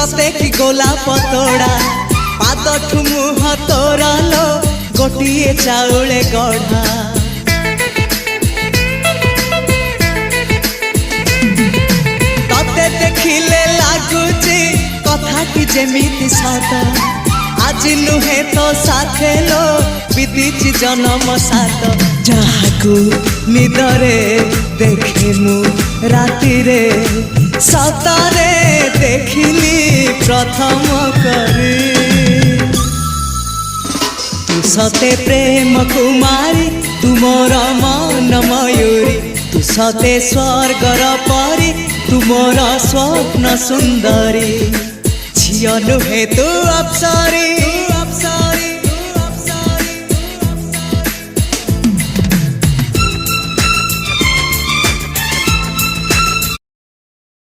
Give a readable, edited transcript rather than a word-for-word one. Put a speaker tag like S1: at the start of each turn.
S1: सते कि गोलाप तोड़ा पादठु मुह तोरा लो गोटिए चाउले गढ़ा तते देखिले लागुची कथाटी जेमिति सत आज नुहे तो साथे लो विदिची जन्म सात जहाकू निदरे देखे मु राति रे सतरे देखिली प्रथम करी तू सते प्रेम कुमारी तू मोर मन मयूरी तू सते स्वर्गर परी तू मोर स्वप्न सुंदरी झियो नुहे तू अप्सरी।